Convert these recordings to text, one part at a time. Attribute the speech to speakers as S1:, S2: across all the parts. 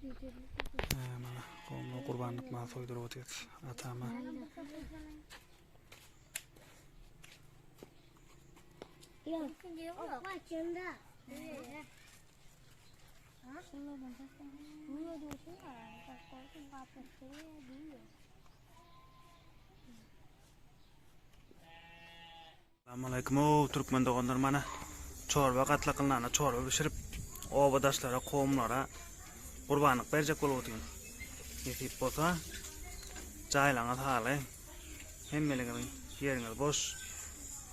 S1: Mana qomga qurbanlik mal so'ydirib o'tyapti. Atama. Assalomualaykum. Turkmen do'g'onlar mana chorva qatla qilinadi, chorva pishirib, obadashlara, qo'mlara qurbanlik berjak bo'lib o'tgan. Yetib bo'lsa, joylarga hali hemmeligini yeringiz bo'sh.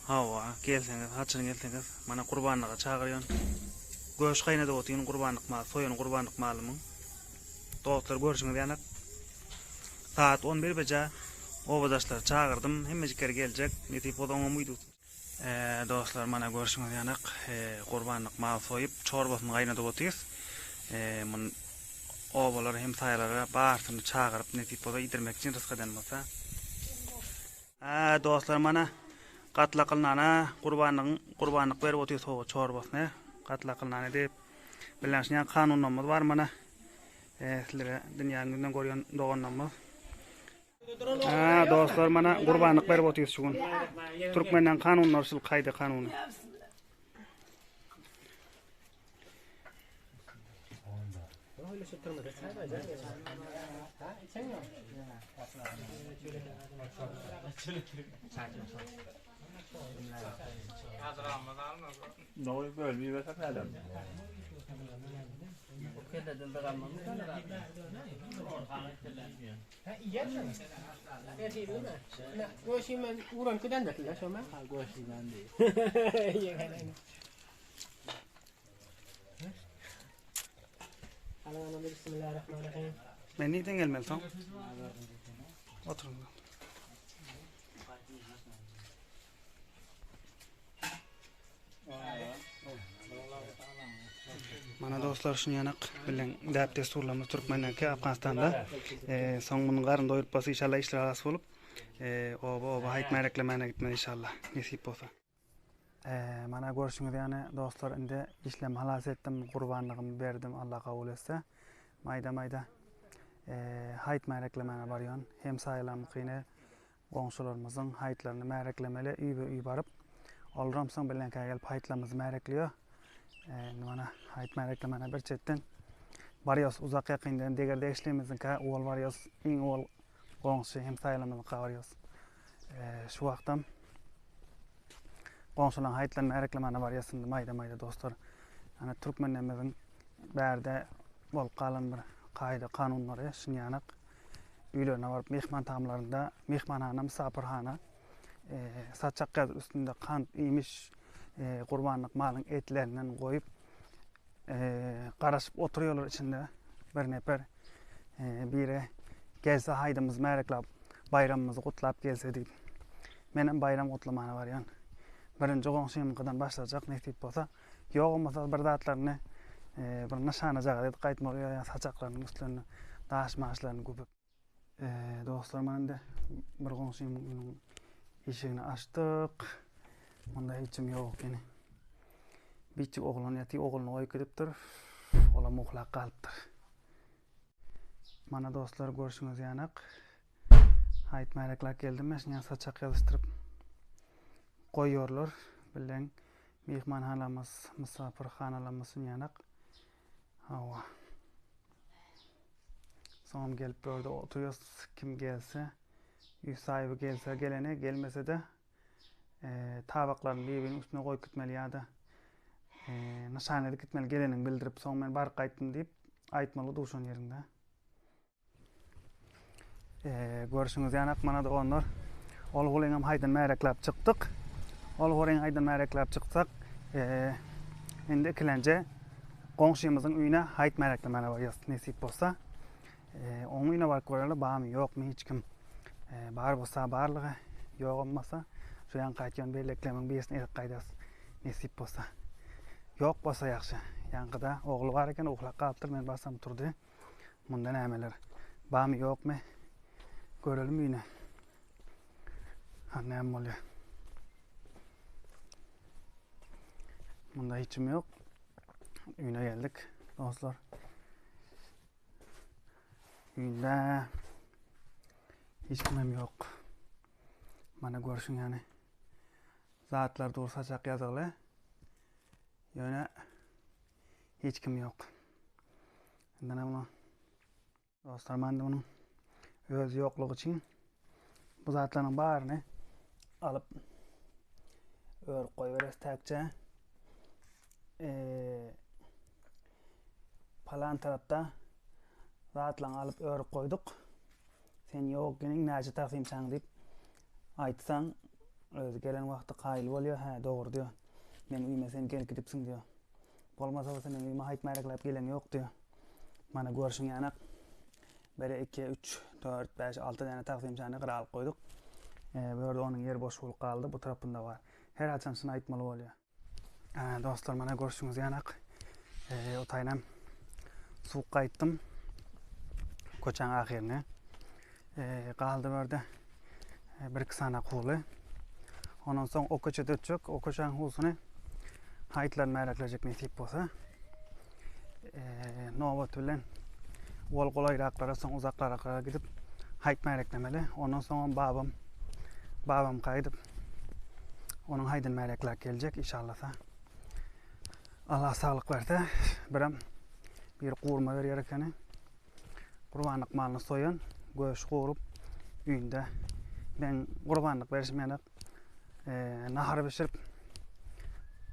S1: Hava, kelsangiz, hachini kelsangiz, mana qurbanlikqa chaqiryon. Go'sht qaynatib o'tgan qurbanlik mal, so'yin qurbanlik malimi. Do'stlar ko'rishingiz yana saat 11 baca obadashlar chaqirdim, hemmejiklar gelecek. Yetib bo'lsa umid do'stlar mana ko'rishingiz yana qurbanlik mal so'yib, chorbasini qaynatib o'tiysiz. Mun obalar hem saylara barsini chaqirib netip bo'lsa idirmek için rizqadan bo'lsa. Do'stlar mana qatla qilinana qurbanlik berib o'tiysiz chorbasini qatla qilinana deb bilingan qonunlarimiz var mana. Sizlere dünyanın görüyen doğanlarımız. Do'stlar mana qurbanlik berib o'tiysiz shugun. Turkmendan qonunlar sil qayda qonuni.
S2: Doğru böyle bir vesak nereden?
S3: Bismillahirrahmanirrahim.
S1: Ben neden gelmeliyim? Oturun. Mana do'stlar shuni yanaq bilan deb dasturlarimiz Turkmendanki Afg'onistonda so'ng buni qarın doyurib bo'lsa inshaalloh ishlar asos bo'lib oba haytmay reklamana gitmadi inshaalloh nasib bo'lsa. Mana ko'rishingiz yana do'stlar endi ishlam xalos etdim, qurbanligimni berdim, Alloh qabul etsa. Mayda haytmay reklamana baryon hem saylam qiyne qo'ng'shilarimizning haytlarini ma'raklamali uy borib olramsan bilan kelib haytlarimizni ma'rakliyor. Mana haytmay reklamana bir chetdan Varyos uzoq yaqindan degarda ishlaymiz ka o'g'il Varyos eng o'g'il qo'ng'shi hem saylamimizni Varyos. Shu vaqtdan qo'ng'shilar haytlarni ma'raklamana Varyosini mayda do'stlar. Ana Turkmenimizning barda bol qalin bir qayda qonunlari shuni aniq uylarına varıp mehman tamlarında mehmanxona misafirxona saçaqqa üstünde qand imiş qurbanlık malın etlerinden koyup qarashıp oturuyorlar içinde bir nefer biri gelse haydımız meraklap bayramımızı kutlap gelse deyip benim bayram kutlamana var yani birinci qo'ng'shimizdan başlayacak nasip bo'lsa yo'q bo'lmasa bir zatlarını bir nişana jag'ida qaytmoq saçaqlarının üstlerini daşmaşlarını ko'pib do'stlar mana endi bir qo'ng'shimning eshigini ochdik. Bunda hechim yo'q ekan. Bichik o'g'lini yati o'g'lini qo'yib ketibdir. Olam uxlab qolibdir. Mana do'stlar ko'rishingiz yaniq. Hayit mayraklar keldi, mana shuni saçaq yozishtirib qo'yorlar. Bilan mehmonxonamiz, misafirxonalarimiz yaniq. Hava. So'ng gelip burada oturuyoruz. Kim gelse, uy sahibi gelse gelene, gelmese de tabaklarını birbirinin üstüne koyup gitmeli ya da nişanede gitmeli gelenin bildirip so'ng men barıp qaytdim deyip aytmalı duşun yerinde. Görüşünüz yanak mana da onlar. Olğulayam haydan meraklap çıktık. Olğulayam haydan meraklap çıksak endi ikilence qo'ng'shimizning uyuna hayit meraklamana var nasip bo'lsa. Onun uyuna barıp ko'rarlar, barmi yo'qmi hech kim. Bar bo'lsa barlig'i, yo'q bo'lmasa shu yan qaytgan belleklamin besini elib qaydasiz nasib bo'lsa. Yo'q bo'lsa yaxshi. Yanqida o'g'li bor ekan, uxlab qolibdir, men borsam turdi. Bundan nimalar? Barmi yo'qmi? Ko'ralim uyni. Nima bo'ldi? Bunda hechim yo'q. Uyuna geldik do'stlar. Üýünde hiç kimem yok. Mana görüşün yani. Zatlar dursa çak yazılı. Yöne hiç kim yok. Endana bunu dostlar manda bunun öz yokluğu için bu zatların baryny alıp örüp koyberesiz täkçe. Palan tarapta zatlaryny alıp örüp koyduk. Sen yok genin näçe taksim çaň diýip aýtsaň özü gelen wagtda gaýly bolýar. Ha, dogry diýär. Men üýme sen gelip gidipsiň diýär. Bolmasa sen üýme haýtmaýraklap gelen ýok diýär. Mana görüşüň ýanak 1, 2, 3, 4, 5, 6 tane taksim çany gyra alyp koyduk. Bu ýerde onuň ýeri boş bolup kaldy. Bu tarapynda bar. Her açan şunu aýtmaly bolýar. Dostlar mana görüşüňiz ýanak. Otaýnam suwukka aýtdym. Koçaň ahyryny. Kaldy berde 1-2 sana kuly. Ondan soň o köçede ötjek. O köçäň husuny haýtlan märeklejek nesip bolsa. Nobat bilen wol golaýraklara soň uzaklara gidip haýt märeklemeli. Ondan soň babam gaýdyp onuň haýdyn märekler geljek inşallah. Allah saglyk berse, bir gurma berýär ekeni. Gurbanlyk malyny soýan, göş gurup üýünde ben gurbanlyk berişmeýänek nahar bişirip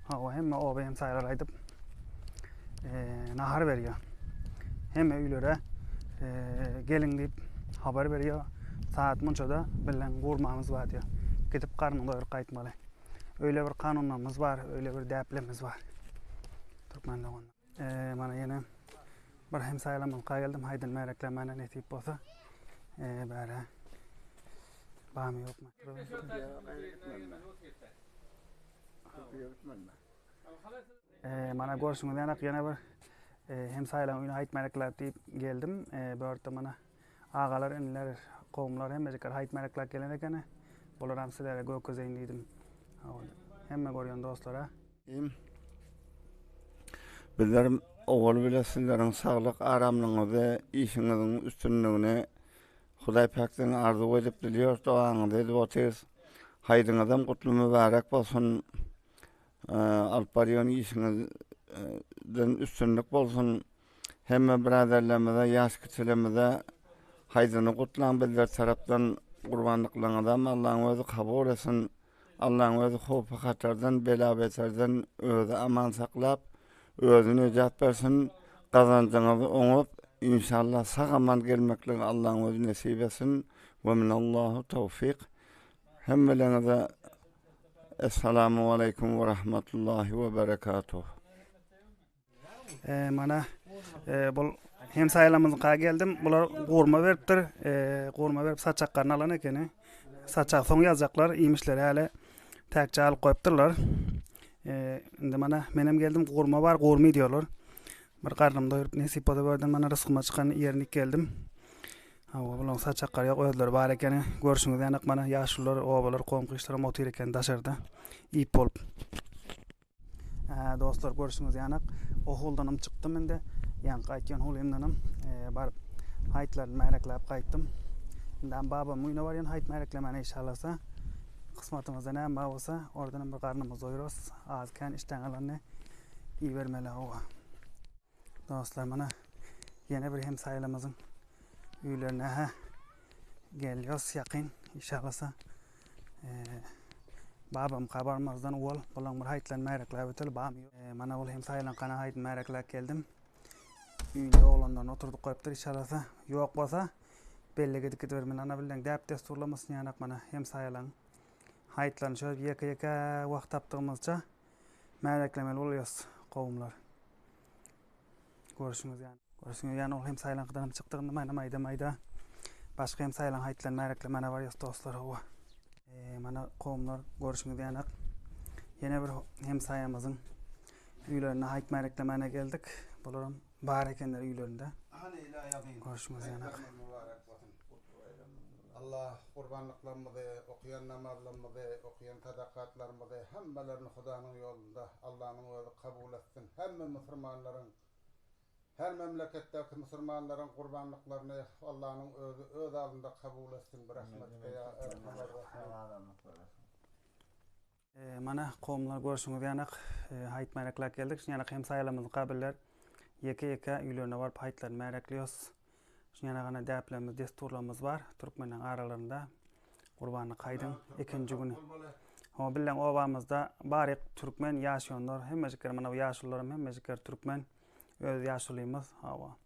S1: hemme o benim saylar aýdyp nahar berýär. Hemme üýlere gelin diýip habar berýär. Saat munçada bilen gurmamyz bar diýär. Gidip garnyny doýurup gaýtmaly. Öyle bir kanunlarımız var, öyle bir deplemiz var. Türkmende onda. Mana yine bir hem saylamam geldim. Haydın märeklemene nesip bolsa. Bäre. Bam ýokmy? Mana görüşüňiz ýanak ýene bir hem saylam üýüne haýt märekler diýip geldim. Bu ýerde mana agalar, enler, gowmlar hemmejikler haýt märekler gelen ekeni. Bolar hem sizlere göközeýin diýdim. Hemme görýän dostlara.
S3: Bizlerim oğul bile sizlerin sağlık, aramlığınızı, işinizin üstünlüğünü Hudaý Pakdan arzu edip diliyor, duaňyzy edip otyrys. Haýdyňyzam gutly mübarek bolsun. Alyp barýan işiňizden üstünlük bolsun. Hemme birazerlerimize, ýaş kiçilerimize haýdyny gutlaň bizler tarapdan gurbanlyklaryňyzam Allahyň özü kabul etsin. Allahyň özü howp hatardan, bela beterden özü aman saklap, özüne ejat bersin, gazanjyňyzy oňup, inşallah sagaman gelmekle Allahyň özü nesip etsin. Ve minallahu tawfik. Hemmelerinize Esselamu aleyküm ve rahmetullahi ve berekatuh.
S1: Mana bol hem saylamyzyga geldim. Bular gurma beripdir. Gurma berip saçaklarını alan ekeni. Saçak soň ýazjaklar, iýmişler häle täkçe alyp goýupdyrlar. Indi mana menem geldim, gurma bar, gurmy diýorlar. Bir garnym doýurup nesip bolup berdim, mana rızkyma çykan ýerine geldim. Bulan saçaklar ýok, özleri bar ekeni. Görüşüňiz ýanak mana ýaşlylar, obalar, komkyşlar motyr eken daşarda iýip bolup. Dostlar görüşüňiz ýanak. O huldanam çykdym indi. Ýan gaýtýan hulimdanam baryp haýtlar märeklep gaýtdym. Indi babam müýne barýan haýt märeklemeni inşallah. Kısmatımızda näme bolsa, oradan bir garnymyz doýurabys. Azken işten alanny iý bermeli owa. Dostlar mana ýene bir hem saýlamyzyň üýlerine gelýäs ýakyn inşallah. Babam kabarmazdan ol, bolan bir haýtlan märeklep ötel bam. Mana ol hem saýlan kana haýt märeklep geldim. Üýde olandan oturduk goýupdyr inşallah. Ýok bolsa belli gidip bermen ana bilen däp desturlamasyn ýanak mana hem saýlan haýtlan şöyle ýeke wagt tapdygymyzça märeklemeli bolýas gowmlar. Görüşüňiz ýany. Görüşüňiz ýany ol hem saýlan gydanam çykdygynda maýda başga hem saýlan haýtlan märeklemene barýas dostlar owa. Mana gowmlar görüşüňiz ýanak. Ýene bir hem saýamyzyň üýlerine haýt märeklemene geldik. Bolaram bar ekenler üýlerinde. Görüşüňiz ýanak.
S4: Allah kurbanlıklarımızı, okuyan namazlarımızı, okuyan sadakatlarımızı hemmelerini Hudanyň ýolunda Allah'ın özü kabul etsin. Hemme Müslümanların her memleketteki Müslümanların kurbanlıklarını Allah'ın öz alında kabul etsin. Bir rahmetle ya Erhamer Rahim.
S1: Mana qowmlar görüşüňiz ýanak haýt märeklek geldik. Şuňanak hem saýlamyzy kabiller ýeke ýülerine barıp haýtlar märekliýos. Şuňana gana däplerimiz, desturlarymyz bar. Türkmenden aralarında Gurbanyk haýdyň ikinji güni. O bilen obamyzda baryk türkmen ýaşaýanlar, hemmejikler mana bu ýaşullaram hemmejikler türkmen öz ýaşulymyz. Hawa.